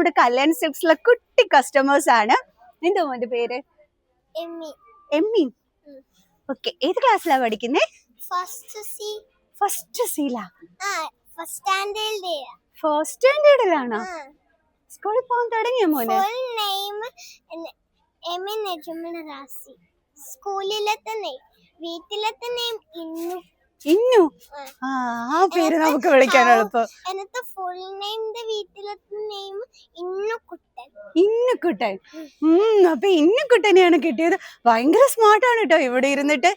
നമ്മുടെ കല്യാൺ സിൽക്സിലെ കുട്ടി കസ്റ്റമേഴ്സ് ആണ്. എന്തോ മോന്റെ പേര്? എമ്മി. ഓക്കെ, ഏത് ക്ലാസ്സിലാ പഠിക്കുന്നേ? ഫസ്റ്റ് സിയിലാ. ഫസ്റ്റ് സ്റ്റാൻഡേർഡിലാണോ? സ്കൂളിൽ പോകാൻ തുടങ്ങിയ മോനെ? ഇന്നു ആ പേര് നമുക്ക് വിളിക്കാൻ എളുപ്പം. ഇന്നുക്കുട്ടൻ. അപ്പൊ ഇന്നുക്കുട്ടനെയാണ് കിട്ടിയത്. ഭയങ്കര സ്മാർട്ടാണ് കേട്ടോ. ഇവിടെ ഇരുന്നിട്ട്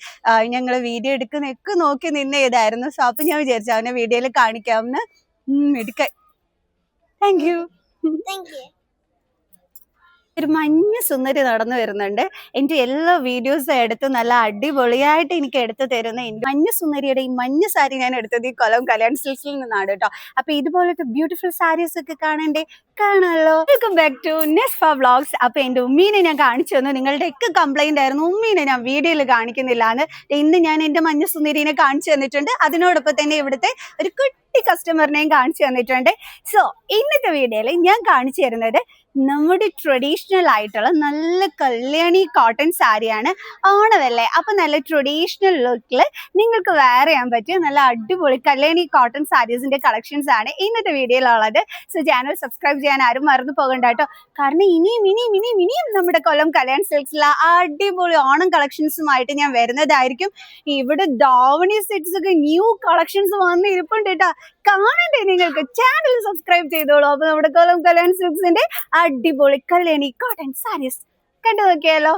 ഞങ്ങള് വീഡിയോ എടുക്കുന്നൊക്കെ നോക്കി നിന്ന് ചെയ്തായിരുന്നു. സോ അപ്പൊ ഞാൻ വിചാരിച്ചു അവനെ വീഡിയോയിൽ കാണിക്കാമെന്ന്. എടുക്കാൻ. Thank you. ഒരു മഞ്ഞ സുന്ദരി നടന്നു വരുന്നുണ്ട്. എന്റെ എല്ലാ വീഡിയോസും എടുത്ത് നല്ല അടിപൊളിയായിട്ട് എനിക്ക് എടുത്തു തരുന്ന മഞ്ഞ സുന്ദരിയുടെ ഈ മഞ്ഞ സാരി ഞാൻ എടുത്തത് ഈ കൊല്ലം കല്യാൺ സിൽക്സിൽ നിന്നാണ് കേട്ടോ. അപ്പൊ ഇതുപോലത്തെ ബ്യൂട്ടിഫുൾ സാരീസ് ഒക്കെ കാണാമല്ലോ. Welcome back to Nesfa vlogs. അപ്പൊ എന്റെ ഉമ്മീനെ ഞാൻ കാണിച്ചു തന്നു. നിങ്ങളുടെ ഒക്കെ കംപ്ലൈന്റ് ആയിരുന്നു ഉമ്മീനെ ഞാൻ വീഡിയോയിൽ കാണിക്കുന്നില്ല എന്ന്. ഇന്ന് ഞാൻ എന്റെ മഞ്ഞ സുന്ദരീനെ കാണിച്ചു തന്നിട്ടുണ്ട്. അതിനോടൊപ്പം തന്നെ ഇവിടുത്തെ ഒരു കുട്ടി കസ്റ്റമറിനെയും കാണിച്ചു തന്നിട്ടുണ്ട്. സോ ഇന്നത്തെ വീഡിയോയിൽ ഞാൻ കാണിച്ചു തരുന്നത് നമ്മുടെ ട്രഡീഷണൽ ആയിട്ടുള്ള നല്ല കല്യാണി കോട്ടൺ സാരിയാണ്. ഓണമല്ലേ, അപ്പൊ നല്ല ട്രഡീഷണൽ ലുക്കില് നിങ്ങൾക്ക് വെയർ ചെയ്യാൻ പറ്റിയ നല്ല അടിപൊളി കല്യാണി കോട്ടൺ സാരീസിന്റെ കളക്ഷൻസ് ആണ് ഇന്നത്തെ വീഡിയോയിലുള്ളത്. സോ ചാനൽ സബ്സ്ക്രൈബ് ചെയ്യാൻ ആരും മറന്നു പോകണ്ട കേട്ടോ. കാരണം ഇനിയും നമ്മുടെ കൊല്ലം കല്യാൺ സിൽക്സിലെ അടിപൊളി ഓണം കളക്ഷൻസുമായിട്ട് ഞാൻ വരുന്നതായിരിക്കും. ഇവിടെ ധാവണി സെറ്റ്സ് ഒക്കെ ന്യൂ കളക്ഷൻസ് വന്ന് ഇരിപ്പുണ്ട് കേട്ടോ. കാണണ്ടേ നിങ്ങൾക്ക്? ചാനൽ സബ്സ്ക്രൈബ് ചെയ്തോളൂ. അപ്പൊ നമ്മുടെ കൊല്ലം കല്യാൺ സിൽക്സിന്റെ അടിപൊളി കല്യാണി കോട്ടൺ സാരീസ് കണ്ടു നോക്കിയാലോ.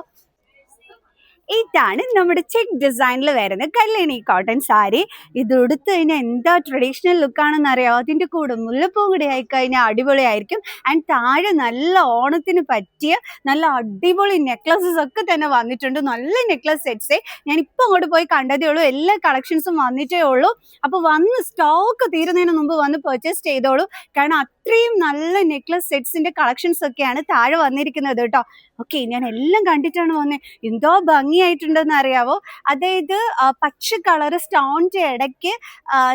ഇതാണ് നമ്മുടെ ചെക്ക് ഡിസൈനിൽ വരുന്ന കല്യാണി കോട്ടൺ സാരി. ഇത് എടുത്തു കഴിഞ്ഞാൽ എന്താ ട്രഡീഷണൽ ലുക്കാണെന്ന് അറിയാം. അതിൻ്റെ കൂടെ മുല്ലപ്പൂ കൂടി ആയിക്കഴിഞ്ഞാൽ അടിപൊളിയായിരിക്കും. ആൻഡ് താഴെ നല്ല ഓണത്തിന് പറ്റിയ നല്ല അടിപൊളി നെക്ലസസ് ഒക്കെ തന്നെ വന്നിട്ടുണ്ട്. നല്ല നെക്ലസ് സെറ്റ്സേ ഞാനിപ്പോൾ അങ്ങോട്ട് പോയി കണ്ടതേ ഉള്ളൂ. എല്ലാ കളക്ഷൻസും വന്നിട്ടേ ഉള്ളൂ. അപ്പോൾ വന്ന് സ്റ്റോക്ക് തീരുന്നതിന് മുമ്പ് വന്ന് പർച്ചേസ് ചെയ്തോളൂ. കാരണം അത്രയും നല്ല നെക്ലസ് സെറ്റ്സിന്റെ കളക്ഷൻസ് ഒക്കെയാണ് താഴെ വന്നിരിക്കുന്നത് കേട്ടോ. ഓക്കെ, ഞാൻ എല്ലാം കണ്ടിട്ടാണ് വന്നത്. എന്തോ ഭംഗിയായിട്ടുണ്ടെന്ന് അറിയാവോ. അതായത് പച്ച കളറ് സ്റ്റോണിന്റെ ഇടയ്ക്ക്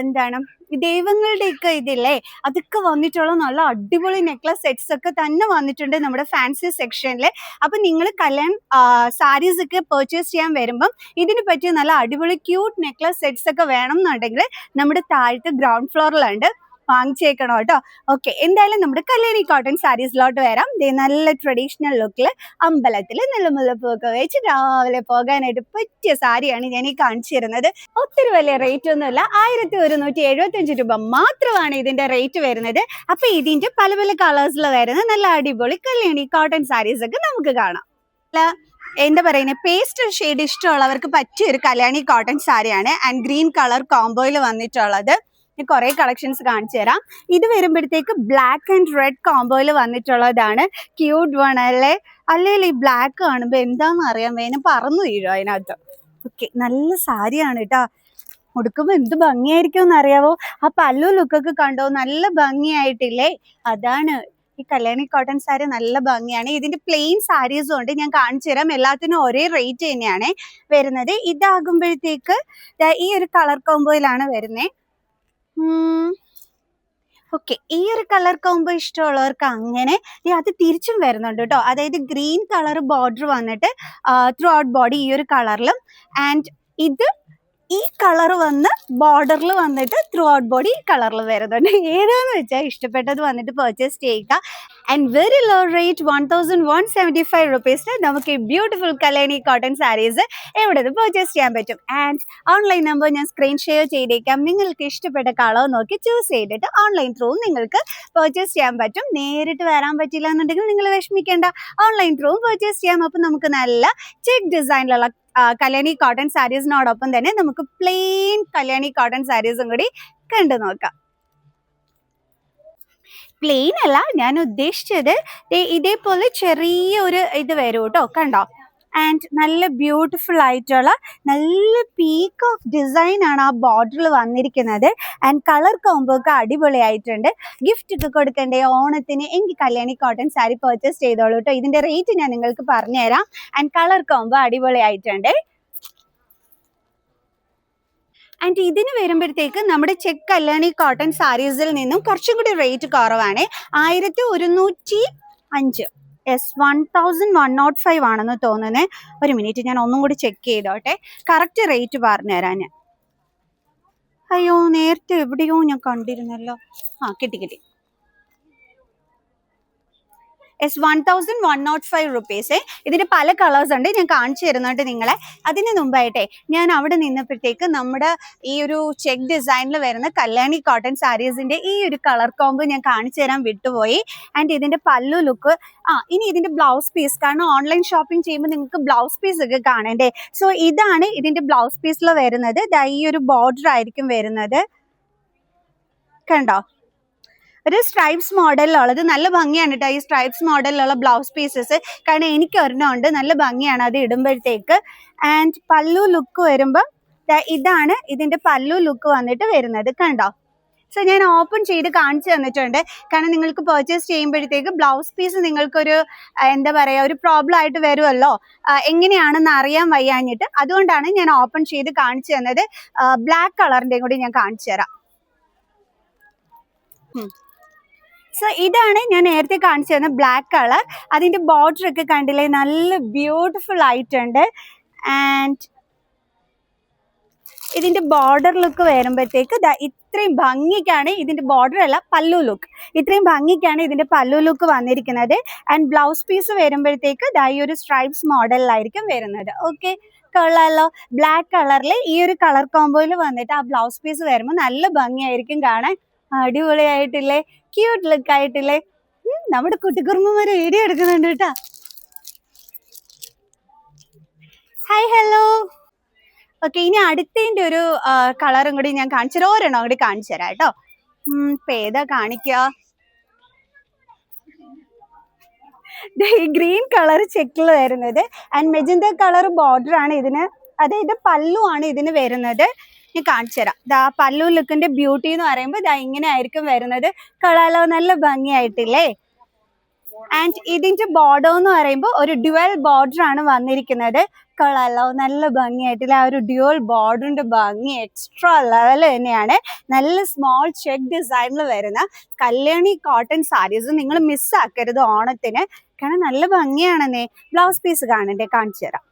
എന്താണ് ദൈവങ്ങളുടെ ഒക്കെ ഇതില്ലേ, അതൊക്കെ വന്നിട്ടുള്ള നല്ല അടിപൊളി നെക്ലസ് സെറ്റ്സ് ഒക്കെ തന്നെ വന്നിട്ടുണ്ട് നമ്മുടെ ഫാൻസി സെക്ഷനിൽ. അപ്പൊ നിങ്ങൾ കല്യാൺ സാരീസ് ഒക്കെ പർച്ചേസ് ചെയ്യാൻ വരുമ്പം ഇതിന് പറ്റിയ നല്ല അടിപൊളി ക്യൂട്ട് നെക്ലസ് സെറ്റ്സ് ഒക്കെ വേണം എന്നുണ്ടെങ്കിൽ നമ്മുടെ താഴത്തെ ഗ്രൗണ്ട് ഫ്ലോറിലുണ്ട്, വാങ്ങിച്ചേക്കണം കേട്ടോ. ഓക്കെ, എന്തായാലും നമ്മുടെ കല്യാണി കോട്ടൺ സാരീസിലോട്ട് വരാം. നല്ല ട്രഡീഷണൽ ലുക്കിൽ അമ്പലത്തിൽ നല്ല മുല്ലപ്പൂവൊക്കെ വെച്ച് രാവിലെ പോകാനായിട്ട് പറ്റിയ സാരിയാണ് ഞാൻ ഈ കാണിച്ചു തരുന്നത്. ഒത്തിരി വലിയ റേറ്റ് ഒന്നുമില്ല, 1175 രൂപ മാത്രമാണ് ഇതിന്റെ റേറ്റ് വരുന്നത്. അപ്പൊ ഇതിന്റെ പല പല കളേഴ്സിൽ വരുന്ന നല്ല അടിപൊളി കല്യാണി കോട്ടൺ സാരീസ് ഒക്കെ നമുക്ക് കാണാം. എന്താ പറയുന്നത്, പേസ്റ്റൽ ഷെയ്ഡ് ഇഷ്ടമുള്ളവർക്ക് പറ്റിയ ഒരു കല്യാണി കോട്ടൺ സാരിയാണ്. ആൻഡ് ഗ്രീൻ കളർ കോംബോയിൽ വന്നിട്ടുള്ളത്. കുറെ കളക്ഷൻസ് കാണിച്ചു തരാം. ഇത് വരുമ്പോഴത്തേക്ക് ബ്ലാക്ക് ആൻഡ് റെഡ് കോംബോയിൽ വന്നിട്ടുള്ളതാണ്. ക്യൂട്ട് വൺ അല്ലേ? അല്ലെങ്കിൽ ഈ ബ്ലാക്ക് കാണുമ്പോൾ എന്താണെന്ന് അറിയാൻ വേണം പറന്നു വീഴും അതിനകത്ത്. ഓക്കെ, നല്ല സാരിയാണ് കേട്ടോ. ഉടുക്കുമ്പോൾ എന്ത് ഭംഗിയായിരിക്കും എന്ന് അറിയാവോ. ആ പല്ലു ലുക്കൊക്കെ കണ്ടോ, നല്ല ഭംഗിയായിട്ടില്ലേ? അതാണ് ഈ കല്യാണി കോട്ടൺ സാരി, നല്ല ഭംഗിയാണ്. ഇതിന്റെ പ്ലെയിൻ സാരീസും ഉണ്ട്, ഞാൻ കാണിച്ചു തരാം. എല്ലാത്തിനും ഒരേ റേറ്റ് തന്നെയാണ് വരുന്നത്. ഇതാകുമ്പോഴത്തേക്ക് ഈ ഒരു കളർ കോംബോയിലാണ് വരുന്നത്. ഓക്കെ, ഈ ഒരു കളർ കോംബോ ഇഷ്ടമുള്ളവർക്ക് അങ്ങനെ അത് തിരിച്ചും വരുന്നുണ്ട് കേട്ടോ. അതായത് ഗ്രീൻ കളർ ബോർഡർ വന്നിട്ട് ത്രൂ ഔട്ട് ബോഡി ഈ ഒരു കളറിലും, ആൻഡ് ഇത് ഈ കളർ വന്ന് ബോർഡറിൽ വന്നിട്ട് ത്രൂ ഔട്ട് ബോഡി ഈ കളറിൽ വരുന്നുണ്ട്. ഏതാന്ന് വെച്ചാൽ ഇഷ്ടപ്പെട്ടത് വന്നിട്ട് പർച്ചേസ് ചെയ്യുക. ആൻഡ് വെരി ലോ റേറ്റ് 1175 റുപ്പീസിന് നമുക്ക് ഈ ബ്യൂട്ടിഫുൾ കല്യാണി കോട്ടൺ സാരീസ് എവിടെ നിന്ന് പർച്ചേസ് ചെയ്യാൻ പറ്റും. ആൻഡ് ഓൺലൈൻ നമ്പർ ഞാൻ സ്ക്രീൻ ഷെയർ ചെയ്തേക്കാം. നിങ്ങൾക്ക് ഇഷ്ടപ്പെട്ട കളർ നോക്കി ചൂസ് ചെയ്തിട്ട് ഓൺലൈൻ ത്രൂ നിങ്ങൾക്ക് പർച്ചേസ് ചെയ്യാൻ പറ്റും. നേരിട്ട് വരാൻ പറ്റില്ല എന്നുണ്ടെങ്കിൽ നിങ്ങൾ വിഷമിക്കേണ്ട, ഓൺലൈൻ ത്രൂവും പർച്ചേസ് ചെയ്യാം. അപ്പം നമുക്ക് നല്ല ചെക്ക് ഡിസൈനിലുള്ള കല്യാണി കോട്ടൺ സാരീസിനോടൊപ്പം തന്നെ നമുക്ക് പ്ലെയിൻ കല്യാണി കോട്ടൺ സാരീസും കൂടി കണ്ടു നോക്കാം. പ്ലെയിൻ അല്ല ഞാൻ ഉദ്ദേശിച്ചത്, ഇതേപോലെ ചെറിയ ഒരു ഇത് വരും കേട്ടോ, കണ്ടോ. ആൻഡ് നല്ല ബ്യൂട്ടിഫുൾ ആയിട്ടുള്ള നല്ല പീക്ക് ഓഫ് ഡിസൈൻ ആണ് ആ ബോർഡറിൽ വന്നിരിക്കുന്നത്. ആൻഡ് കളർ കോംബോ ഒക്കെ അടിപൊളിയായിട്ടുണ്ട്. ഗിഫ്റ്റ് ഒക്കെ കൊടുക്കണ്ടേ ഓണത്തിന്, എങ്കിൽ കല്യാണി കോട്ടൺ സാരി പർച്ചേസ് ചെയ്തോളൂ കേട്ടോ. ഇതിന്റെ റേറ്റ് ഞാൻ നിങ്ങൾക്ക് പറഞ്ഞുതരാം. ആൻഡ് കളർ കോംബോ അടിപൊളിയായിട്ടുണ്ട്. ആൻഡ് ഇതിന് വരുമ്പോഴത്തേക്ക് നമ്മുടെ ചെക്ക് കല്യാണി കോട്ടൺ സാരീസിൽ നിന്നും കുറച്ചും കൂടി റേറ്റ് കുറവാണ്. 1105. യെസ്, 1105 ആണെന്ന് തോന്നുന്നത്. ഒരു മിനിറ്റ്, ഞാൻ ഒന്നും കൂടി ചെക്ക് ചെയ്തോട്ടെ, കറക്റ്റ് റേറ്റ് പറഞ്ഞുതരാൻ. അയ്യോ, നേരത്തെ എവിടെയോ ഞാൻ കണ്ടിരുന്നല്ലോ. കിട്ടി. Yes, 1105 rupees. ഇതിന്റെ പല കളേഴ്സ് ഉണ്ട്, ഞാൻ കാണിച്ചു തരുന്നുണ്ട് നിങ്ങളെ. അതിന് മുമ്പായിട്ടെ ഞാൻ അവിടെ നിന്നപ്പോഴത്തേക്ക് നമ്മുടെ ഈ ഒരു ചെക്ക് ഡിസൈനിൽ വരുന്ന കല്യാണി കോട്ടൺ സാരീസിന്റെ ഈ ഒരു കളർ കോംബോ ഞാൻ കാണിച്ചു തരാൻ വിട്ടുപോയി. ആൻഡ് ഇതിന്റെ പല്ലു ലുക്ക്, ഇനി ഇതിന്റെ ബ്ലൗസ് പീസ്, കാരണം ഓൺലൈൻ ഷോപ്പിംഗ് ചെയ്യുമ്പോൾ നിങ്ങൾക്ക് ബ്ലൗസ് പീസ് ഒക്കെ കാണണ്ടേ. സോ ഇതാണ് ഇതിന്റെ ബ്ലൗസ് പീസിൽ വരുന്നത്. ഈ ഒരു ബോർഡർ ആയിരിക്കും വരുന്നത്, കണ്ടോ? ഒരു സ്ട്രൈപ്സ് മോഡലിലുള്ളത് നല്ല ഭംഗിയാണ് കേട്ടോ ഈ സ്ട്രൈപ്സ് മോഡലിലുള്ള ബ്ലൗസ് പീസസ്. കാരണം എനിക്ക് ഒരെണ്ണമുണ്ട്, നല്ല ഭംഗിയാണ് അത് ഇടുമ്പോഴത്തേക്ക്. ആൻഡ് പല്ലു ലുക്ക് വരുമ്പോൾ ഇതാണ് ഇതിന്റെ പല്ലു ലുക്ക് വന്നിട്ട് വരുന്നത്, കണ്ടോ? സോ ഞാൻ ഓപ്പൺ ചെയ്ത് കാണിച്ചു തന്നിട്ടുണ്ട്, കാരണം നിങ്ങൾക്ക് പർച്ചേസ് ചെയ്യുമ്പോഴത്തേക്ക് ബ്ലൗസ് പീസ് നിങ്ങൾക്കൊരു എന്താ പറയുക, ഒരു പ്രോബ്ലം ആയിട്ട് വരുമല്ലോ, എങ്ങനെയാണെന്ന് അറിയാൻ വയ്യാഞ്ഞിട്ട്. അതുകൊണ്ടാണ് ഞാൻ ഓപ്പൺ ചെയ്ത് കാണിച്ചു തന്നത്. ബ്ലാക്ക് കളറിൻ്റെയും കൂടി ഞാൻ കാണിച്ചു തരാം. സോ ഇതാണ് ഞാൻ നേരത്തെ കാണിച്ചു തന്ന ബ്ലാക്ക് കളർ. അതിൻ്റെ ബോർഡർ ഒക്കെ കണ്ടില്ലേ, നല്ല ബ്യൂട്ടിഫുൾ ആയിട്ടുണ്ട്. ആൻഡ് ഇതിൻ്റെ ബോർഡർ ലുക്ക് വരുമ്പോഴത്തേക്ക് ഇത്രയും ഭംഗിക്കാണ് ഇതിൻ്റെ ബോർഡർ അല്ല, പല്ലു ലുക്ക്. ഇത്രയും ഭംഗിക്കാണ് ഇതിൻ്റെ പല്ലു ലുക്ക് വന്നിരിക്കുന്നത്. ആൻഡ് ബ്ലൗസ് പീസ് വരുമ്പോഴത്തേക്ക് ഈ ഒരു സ്ട്രൈപ്സ് മോഡലിലായിരിക്കും വരുന്നത്. ഓക്കെ, കൊള്ളാലോ. ബ്ലാക്ക് കളറിൽ ഈ ഒരു കളർ കോമ്പോയിൽ വന്നിട്ട് ആ ബ്ലൗസ് പീസ് വരുമ്പോൾ നല്ല ഭംഗിയായിരിക്കും കാണാൻ. അടിപൊളിയായിട്ടില്ലേ, ക്യൂട്ട് ലുക്ക് ആയിട്ടില്ലേ? നമ്മുടെ കുട്ടിക്കുറുമ്പന്മാര് വീഡിയോ എടുക്കുന്നുണ്ട് കേട്ടാ. Hi, hello. ഓക്കെ, ഇനി അടുത്തതിൻ്റെ ഒരു കളറും കൂടി ഞാൻ കാണിച്ചു തരാം, ഒരെണ്ണം കൂടി കാണിച്ചു തരാം കേട്ടോ. ഇപ്പൊ ഏതാ കാണിക്കുക? ഈ ഗ്രീൻ കളർ ചെക്കിൽ വരുന്നത്. ആൻഡ് മെജന്ത കളർ ബോർഡർ ആണ് ഇതിന്, അതായത് പല്ലു ആണ് ഇതിന് വരുന്നത്. ഞാൻ കാണിച്ചു തരാം. പല്ലു ലുക്കിന്റെ ബ്യൂട്ടി എന്ന് പറയുമ്പോൾ ഇങ്ങനെ ആയിരിക്കും വരുന്നത്. കളറോ നല്ല ഭംഗിയായിട്ടില്ലേ? ആൻഡ് ഇതിന്റെ ബോർഡർ എന്ന് പറയുമ്പോൾ ഒരു ഡ്യുവൽ ബോർഡർ ആണ് വന്നിരിക്കുന്നത്. കളറോ നല്ല ഭംഗിയായിട്ടില്ല. ആ ഒരു ഡ്യുവൽ ബോർഡറിന്റെ ഭംഗി എക്സ്ട്രാ ലെവൽ തന്നെയാണ്. നല്ല സ്മോൾ ചെക്ക് ഡിസൈനിൽ വരുന്ന കല്യാണി കോട്ടൺ സാരീസ് നിങ്ങൾ മിസ്സാക്കരുത് ഓണത്തിന്, കാരണം നല്ല ഭംഗിയാണെന്നേ. ബ്ലൗസ് പീസ് കാണണ്ടേ, കാണിച്ചു തരാം.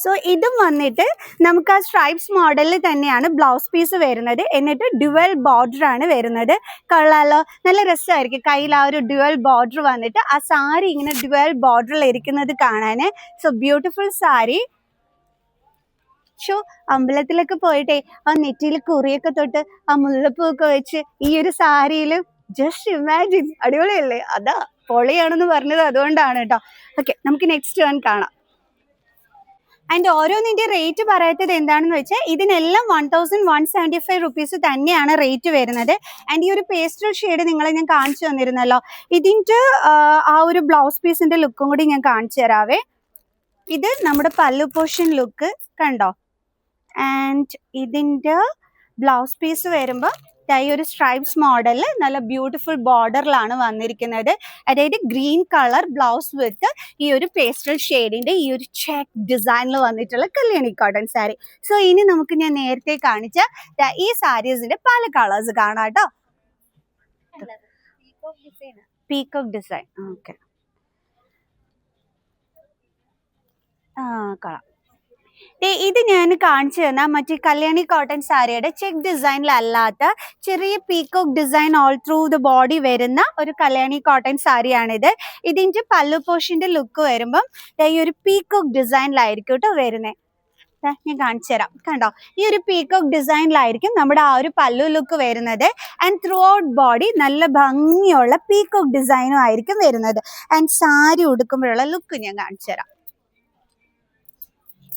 സോ ഇതും വന്നിട്ട് നമുക്ക് ആ സ്ട്രൈപ്സ് മോഡലിൽ തന്നെയാണ് ബ്ലൗസ് പീസ് വരുന്നത്. എന്നിട്ട് ഡ്യുവൽ ബോർഡർ ആണ് വരുന്നത്. കൊള്ളാലോ, നല്ല രസമായിരിക്കും കയ്യിൽ ആ ഒരു ഡ്യുവൽ ബോർഡർ വന്നിട്ട് ആ സാരി ഇങ്ങനെ ഡ്യുവൽ ബോർഡറിൽ ഇരിക്കുന്നത് കാണാൻ. So beautiful sari. അമ്പലത്തിലൊക്കെ പോയിട്ടേ ആ നെറ്റിയിൽ കുറിയൊക്കെ തൊട്ട് ആ മുല്ലപ്പൂവൊക്കെ വെച്ച് ഈ ഒരു സാരിയിൽ ജസ്റ്റ് ഇമാജിൻ, അടിപൊളിയല്ലേ? അതാ പൊളിയാണെന്ന് പറഞ്ഞത് അതുകൊണ്ടാണ് കേട്ടോ. ഓക്കെ, നമുക്ക് നെക്സ്റ്റ് വൺ കാണാം. ആൻഡ് ഓരോന്നിൻ്റെ റേറ്റ് പറയാത്തത് എന്താണെന്ന് വെച്ചാൽ ഇതിനെല്ലാം 1175 റുപ്പീസ് തന്നെയാണ് റേറ്റ് വരുന്നത്. ആൻഡ് ഈ ഒരു പേസ്റ്റൽ ഷെയ്ഡ് നിങ്ങളെ ഞാൻ കാണിച്ചു തന്നിരുന്നല്ലോ, ഇതിൻ്റെ ആ ഒരു ബ്ലൗസ് പീസിൻ്റെ ലുക്കും കൂടി ഞാൻ കാണിച്ചു തരാവേ. ഇത് നമ്മുടെ പല്ലു പോർഷൻ ലുക്ക് കണ്ടോ? ആൻഡ് ഇതിൻ്റെ ബ്ലൗസ് പീസ് വരുമ്പോൾ ഈ ഒരു സ്ട്രൈപ്സ് മോഡലിൽ നല്ല ബ്യൂട്ടിഫുൾ ബോർഡറിലാണ് വന്നിരിക്കുന്നത്. അതായത് ഗ്രീൻ കളർ ബ്ലൗസ് വിത്ത് ഈ ഒരു പേസ്റ്റൽ ഷെയ്ഡിന്റെ ഈ ഒരു ചെക്ക് ഡിസൈനിൽ വന്നിട്ടുള്ള കല്യാണി കോട്ടൺ സാരി. സോ ഇനി നമുക്ക് ഞാൻ നേരത്തെ കാണിച്ച ഈ സാരീസിന്റെ പല കളേഴ്സ് കാണാം കേട്ടോ. Peacock design. ഓക്കെ, കളാം. ഇത് ഞാൻ കാണിച്ചു തന്ന മറ്റേ കല്യാണി കോട്ടൺ സാരിയുടെ ചെക്ക് ഡിസൈനിലല്ലാത്ത ചെറിയ peacock design all through the body വരുന്ന ഒരു കല്യാണി കോട്ടൺ സാരിയാണിത്. ഇതിൻ്റെ പല്ലു പോർഷന്റെ ലുക്ക് വരുമ്പം ഈ ഒരു പീകോക്ക് ഡിസൈനിലായിരിക്കും കേട്ടോ വരുന്നത്. ഞാൻ കാണിച്ചു തരാം, കണ്ടോ? ഈ ഒരു പീകോക്ക് ഡിസൈനിലായിരിക്കും നമ്മുടെ ആ ഒരു പല്ലു ലുക്ക് വരുന്നത്. ആൻഡ് ത്രൂ ഔട്ട് ബോഡി നല്ല ഭംഗിയുള്ള പീകോക്ക് ഡിസൈനും ആയിരിക്കും വരുന്നത്. ആൻഡ് സാരി ഉടുക്കുമ്പോഴുള്ള ലുക്ക് ഞാൻ കാണിച്ചു തരാം.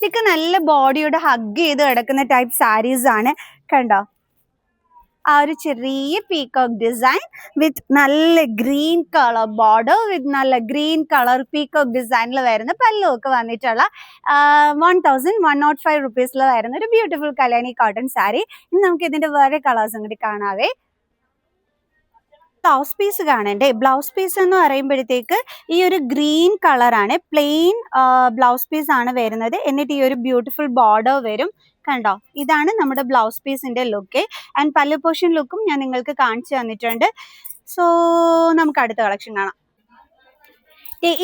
ഇതൊക്കെ നല്ല ബോഡിയോട് ഹഗ് ചെയ്ത് കിടക്കുന്ന ടൈപ്പ് സാരീസ് ആണ്, കണ്ടോ? ആ ഒരു ചെറിയ പീകോക്ക് ഡിസൈൻ വിത്ത് നല്ല ഗ്രീൻ കളർ ബോർഡർ വിത്ത് നല്ല ഗ്രീൻ കളർ പീകോക്ക് ഡിസൈനിൽ വരുന്ന പല്ലു ഒക്കെ വന്നിട്ടുള്ള 1105 റുപ്പീസിൽ വരുന്ന ഒരു ബ്യൂട്ടിഫുൾ കല്യാണി കോട്ടൺ സാരി. ഇനി നമുക്ക് ഇതിന്റെ വേറെ കളേഴ്സും കൂടി കാണാവേ. ബ്ലൗസ് പീസ് കാണണ്ടേ. ബ്ലൗസ് പീസ് എന്ന് പറയുമ്പോഴത്തേക്ക് ഈ ഒരു ഗ്രീൻ കളറാണ്, പ്ലെയിൻ ബ്ലൗസ് പീസ് ആണ് വരുന്നത്. എന്നിട്ട് ഈ ഒരു ബ്യൂട്ടിഫുൾ ബോർഡർ വരും. കണ്ടോ, ഇതാണ് നമ്മുടെ ബ്ലൗസ് പീസിന്റെ ലുക്ക്. ആൻഡ് പല്ലു പോർഷൻ ലുക്കും ഞാൻ നിങ്ങൾക്ക് കാണിച്ചു തന്നിട്ടുണ്ട്. സോ നമുക്ക് അടുത്ത കളക്ഷൻ കാണാം.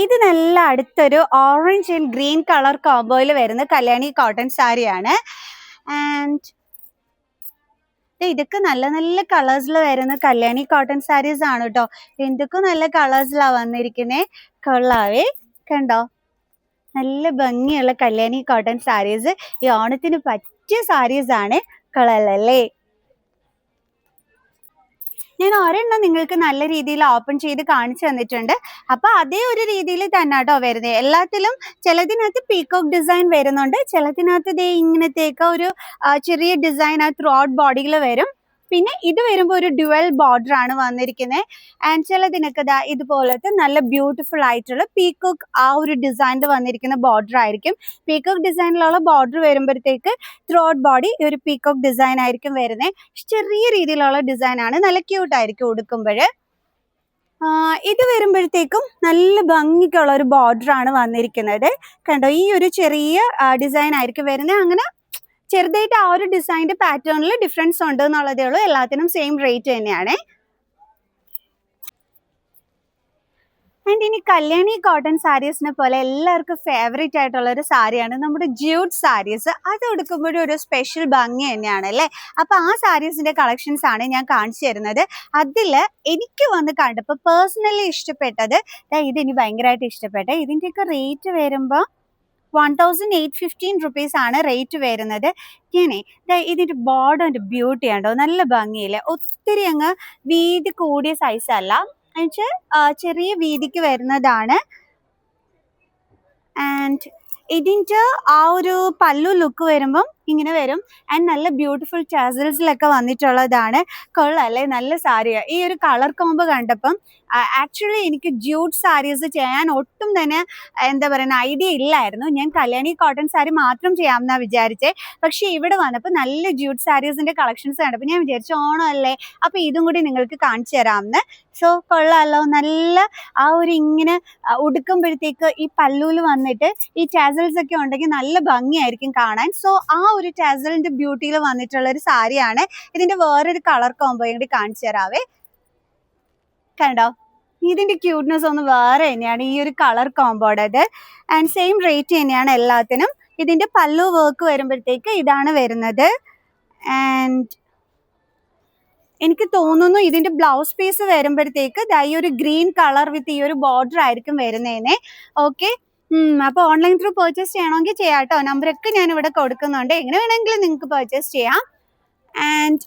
ഇത് നല്ല അടുത്തൊരു ഓറഞ്ച് ആൻഡ് ഗ്രീൻ കളർ കോംബോയിൽ വരുന്ന കല്യാണി കോട്ടൺ സാരിയാണ്. ആൻഡ് ഇതൊക്കെ നല്ല നല്ല കളേഴ്സിൽ വരുന്ന കല്യാണി കോട്ടൺ സാരീസ് ആണ് കേട്ടോ. എന്തൊക്കെ നല്ല കളേഴ്സിലാ വന്നിരിക്കുന്നേ. കൊള്ളാവേ, കണ്ടോ, നല്ല ഭംഗിയുള്ള കല്യാണി കോട്ടൺ സാരീസ്. ഈ ഓണത്തിന് പറ്റിയ സാരീസ് ആണ്. കൊള്ളാലല്ലേ. ഞാൻ ഒരെണ്ണം നിങ്ങൾക്ക് നല്ല രീതിയിൽ ഓപ്പൺ ചെയ്ത് കാണിച്ചു തന്നിട്ടുണ്ട്. അപ്പൊ അതേ ഒരു രീതിയിൽ തന്നെ കേട്ടോ വരുന്നത്. എല്ലാത്തിലും ചിലതിനകത്ത് പീകോക്ക് ഡിസൈൻ വരുന്നുണ്ട്, ചിലതിനകത്ത് ദേ ഇങ്ങനത്തേക്ക് ഒരു ചെറിയ ഡിസൈൻ ആ ത്രൂ ഔട്ട് ബോഡിയിൽ വരും. പിന്നെ ഇത് വരുമ്പോൾ ഒരു ഡ്യുവൽ ബോർഡർ ആണ് വന്നിരിക്കുന്നത്. ആൻഡ് ചിലതിനൊക്കെ ദാ ഇതുപോലത്തെ നല്ല ബ്യൂട്ടിഫുൾ ആയിട്ടുള്ള പീകോക്ക് ആ ഒരു ഡിസൈനിൽ വന്നിരിക്കുന്ന ബോർഡർ ആയിരിക്കും. പീകോക്ക് ഡിസൈനിലുള്ള ബോർഡർ വരുമ്പോഴത്തേക്ക് ത്രൂ ഔട്ട് ബോഡി ഒരു പീകോക്ക് ഡിസൈൻ ആയിരിക്കും വരുന്നത്. ചെറിയ രീതിയിലുള്ള ഡിസൈൻ ആണ്, നല്ല ക്യൂട്ടായിരിക്കും ഉടുക്കുമ്പോൾ. ഇത് വരുമ്പോഴത്തേക്കും നല്ല ഭംഗിക്കുള്ള ഒരു ബോർഡർ ആണ് വന്നിരിക്കുന്നത്. കണ്ടോ, ഈ ഒരു ചെറിയ ഡിസൈൻ ആയിരിക്കും വരുന്നത്. അങ്ങനെ ചെറുതായിട്ട് ആ ഒരു ഡിസൈൻ്റെ പാറ്റേണിൽ ഡിഫറൻസ് ഉണ്ട് എന്നുള്ളതേ ഉള്ളൂ. എല്ലാത്തിനും സെയിം റേറ്റ് തന്നെയാണ്. ആൻഡ് ഇനി കല്യാണി കോട്ടൺ സാരീസിനെ പോലെ എല്ലാവർക്കും ഫേവറേറ്റ് ആയിട്ടുള്ള ഒരു സാരിയാണ് നമ്മുടെ ജ്യൂട്ട് സാരീസ്. അത് ഉടുക്കുമ്പോഴും ഒരു സ്പെഷ്യൽ ഭംഗി തന്നെയാണ് അല്ലേ. അപ്പൊ ആ സാരീസിന്റെ കളക്ഷൻസ് ആണ് ഞാൻ കാണിച്ചു തരുന്നത്. അതിൽ എനിക്ക് വന്ന് കണ്ടപ്പോൾ പേഴ്സണലി ഇഷ്ടപ്പെട്ടത് ഇതെനിക്ക് ഭയങ്കരമായിട്ട് ഇഷ്ടപ്പെട്ടെ. ഇതിൻ്റെയൊക്കെ റേറ്റ് വരുമ്പോൾ 1815 rupees ആണ് റേറ്റ് വരുന്നത്. ഇങ്ങനെ ഇതിൻ്റെ ബോർഡറിൻ്റെ ബ്യൂട്ടി ഉണ്ടോ, നല്ല ഭംഗിയില്ലേ. ഒത്തിരി അങ്ങ് വീതി കൂടിയ സൈസ് അല്ല, എന്നുവെച്ചാൽ ചെറിയ വീതിക്ക് വരുന്നതാണ്. ആൻഡ് ഇതിൻ്റെ ആ ഒരു പല്ലു ലുക്ക് വരുമ്പം ഇങ്ങനെ വരും. ആൻഡ് നല്ല ബ്യൂട്ടിഫുൾ ടാസൽസിലൊക്കെ വന്നിട്ടുള്ളതാണ്. കൊള്ളാല്ലേ, നല്ല സാരിയാണ്. ഈ ഒരു കളർ കോംബോ കണ്ടപ്പം ആക്ച്വലി എനിക്ക് ജ്യൂട്ട് സാരീസ് ചെയ്യാൻ ഒട്ടും തന്നെ എന്താ പറയുക ഐഡിയ ഇല്ലായിരുന്നു. ഞാൻ കല്യാണി കോട്ടൺ സാരി മാത്രം ചെയ്യാമെന്നാണ് വിചാരിച്ചേ. പക്ഷേ ഇവിടെ വന്നപ്പോൾ നല്ല ജ്യൂട്ട് സാരീസിൻ്റെ കളക്ഷൻസ് കണ്ടപ്പോൾ ഞാൻ വിചാരിച്ചു ഓണമല്ലേ, അപ്പോൾ ഇതും കൂടി നിങ്ങൾക്ക് കാണിച്ചു തരാമെന്ന്. സോ കൊള്ളാമല്ലോ, നല്ല ആ ഒരു ഇങ്ങനെ ഉടുക്കുമ്പോഴത്തേക്ക് ഈ പല്ലൂല് വന്നിട്ട് ഈ ടാസൽസ് ഒക്കെ ഉണ്ടെങ്കിൽ നല്ല ഭംഗിയായിരിക്കും കാണാൻ. സോ ആ ഒരു ടാസലിന്റെ ബ്യൂട്ടിയിൽ വന്നിട്ടുള്ള ഒരു സാരിയാണ്. ഇതിന്റെ വേറൊരു കളർ കോംബോ കൂടി കാണിച്ചു തരാവേ. കണ്ടോ, ഇതിന്റെ ക്യൂട്ട്നെസ് ഒന്ന് വേറെ തന്നെയാണ് ഈ ഒരു കളർ കോംബോടേത്. ആൻഡ് സെയിം റേറ്റ് തന്നെയാണ് എല്ലാത്തിനും. ഇതിന്റെ പല്ലു വർക്ക് വരുമ്പോഴത്തേക്ക് ഇതാണ് വരുന്നത്. ആൻഡ് എനിക്ക് തോന്നുന്നു ഇതിന്റെ ബ്ലൗസ് പീസ് വരുമ്പോഴത്തേക്ക് ഈ ഒരു ഗ്രീൻ കളർ വിത്ത് ഈ ഒരു ബോർഡർ ആയിരിക്കും വരുന്നതിനെ. ഓക്കെ, അപ്പോൾ ഓൺലൈൻ ത്രൂ പർച്ചേസ് ചെയ്യണമെങ്കിൽ ചെയ്യാം കേട്ടോ. നമ്പറൊക്കെ ഞാൻ ഇവിടെ കൊടുക്കുന്നുണ്ട്, എങ്ങനെ വേണമെങ്കിലും നിങ്ങൾക്ക് പർച്ചേസ് ചെയ്യാം. ആൻഡ്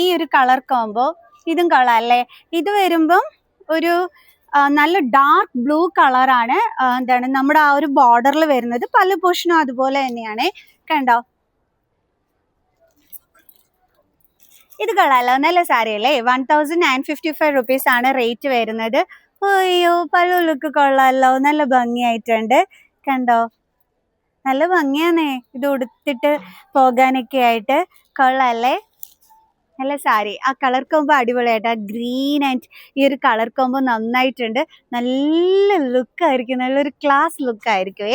ഈ ഒരു കളർ കോംബോ ഇതും കൊള്ളാമല്ലേ. ഇത് വരുമ്പം ഒരു നല്ല ഡാർക്ക് ബ്ലൂ കളറാണ് എന്താണ് നമ്മുടെ ആ ഒരു ബോർഡറിൽ വരുന്നത്. പല പോർഷനും അതുപോലെ തന്നെയാണ്. കണ്ടോ, ഇത് കൊള്ളാമല്ലോ, നല്ല സാരി അല്ലേ. 1955 rupees ആണ് റേറ്റ് വരുന്നത്. അയ്യോ, പല ലുക്ക് കൊള്ളാമല്ലോ, നല്ല ഭംഗിയായിട്ടുണ്ട്. കണ്ടോ, നല്ല ഭംഗിയാണേ ഇത് ഉടുത്തിട്ട് പോകാനൊക്കെ ആയിട്ട്. കൊള്ളാമല്ലേ, നല്ല സാരി. ആ കളർ കോംബോ അടിപൊളിയായിട്ട്, ആ ഗ്രീൻ ആൻഡ് ഈ ഒരു കളർ കോംബോ നന്നായിട്ടുണ്ട്. നല്ല ലുക്കായിരിക്കും, നല്ലൊരു ക്ലാസ് ലുക്കായിരിക്കും.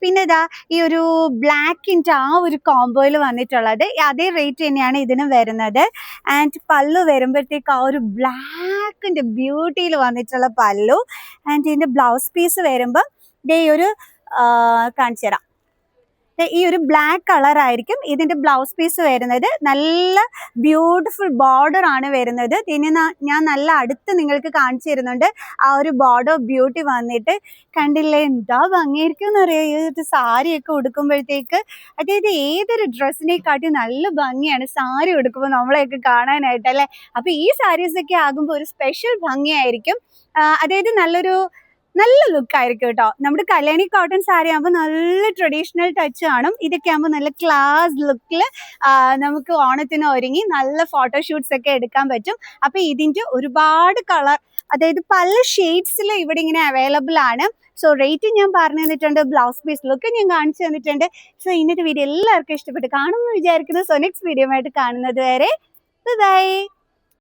പിന്നെ ഇതാ ഈ ഒരു ബ്ലാക്കിൻ്റെ ആ ഒരു കോംബോയിൽ വന്നിട്ടുള്ളത് അതേ റേറ്റ് തന്നെയാണ് ഇതിനും വരുന്നത്. ആൻഡ് പല്ലു വരുമ്പോഴത്തേക്ക് ആ ഒരു ബ്ലാക്കിൻ്റെ ബ്യൂട്ടിയിൽ വന്നിട്ടുള്ള പല്ലു. ആൻഡ് ഇതിൻ്റെ ബ്ലൗസ് പീസ് വരുമ്പോൾ ഇതേ ഒരു കാണിച്ചു തരാം. ഈ ഒരു ബ്ലാക്ക് കളർ ആയിരിക്കും ഇതിന്റെ ബ്ലൗസ് പീസ് വരുന്നത്. നല്ല ബ്യൂട്ടിഫുൾ ബോർഡർ ആണ് വരുന്നത്. ഇനി ഞാൻ നല്ല അടുത്ത് നിങ്ങൾക്ക് കാണിച്ചു തരുന്നുണ്ട്. ആ ഒരു ബോർഡർ ബ്യൂട്ടി വന്നിട്ട് കണ്ടില്ലേ, എന്താ ഭംഗിയായിരിക്കും എന്നറിയാം ഈ ഒരു സാരിയൊക്കെ ഉടുക്കുമ്പോഴത്തേക്ക്. അതായത് ഏതൊരു ഡ്രസ്സിനെക്കാട്ടി നല്ല ഭംഗിയാണ് സാരി ഉടുക്കുമ്പോൾ നമ്മളെയൊക്കെ കാണാനായിട്ടല്ലേ. അപ്പൊ ഈ സാരീസൊക്കെ ആകുമ്പോൾ ഒരു സ്പെഷ്യൽ ഭംഗിയായിരിക്കും. അതായത് നല്ല ലുക്ക് ആയിരിക്കും കേട്ടോ. നമ്മുടെ കല്യാണി കോട്ടൺ സാരി ആകുമ്പോൾ നല്ല ട്രഡീഷണൽ ടച്ച് കാണും. ഇതൊക്കെ ആകുമ്പോൾ നല്ല ക്ലാസ് ലുക്കിൽ നമുക്ക് ഓണത്തിന് ഒരുങ്ങി നല്ല ഫോട്ടോഷൂട്ട്സ് ഒക്കെ എടുക്കാൻ പറ്റും. അപ്പോൾ ഇതിൻ്റെ ഒരുപാട് കളർ, അതായത് പല ഷെയ്ഡ്സിൽ ഇവിടെ ഇങ്ങനെ അവൈലബിൾ ആണ്. സോ റേറ്റ് ഞാൻ പറഞ്ഞു തന്നിട്ടുണ്ട്, ബ്ലൗസ് പീസ് ലുക്ക് ഞാൻ കാണിച്ചു തന്നിട്ടുണ്ട്. സോ ഇന്നത്തെ വീഡിയോ എല്ലാവർക്കും ഇഷ്ടപ്പെട്ട് കാണുമെന്ന് വിചാരിക്കുന്നു. സോ നെക്സ്റ്റ് വീഡിയോ ആയിട്ട് കാണുന്നത് വരെ ബൈ.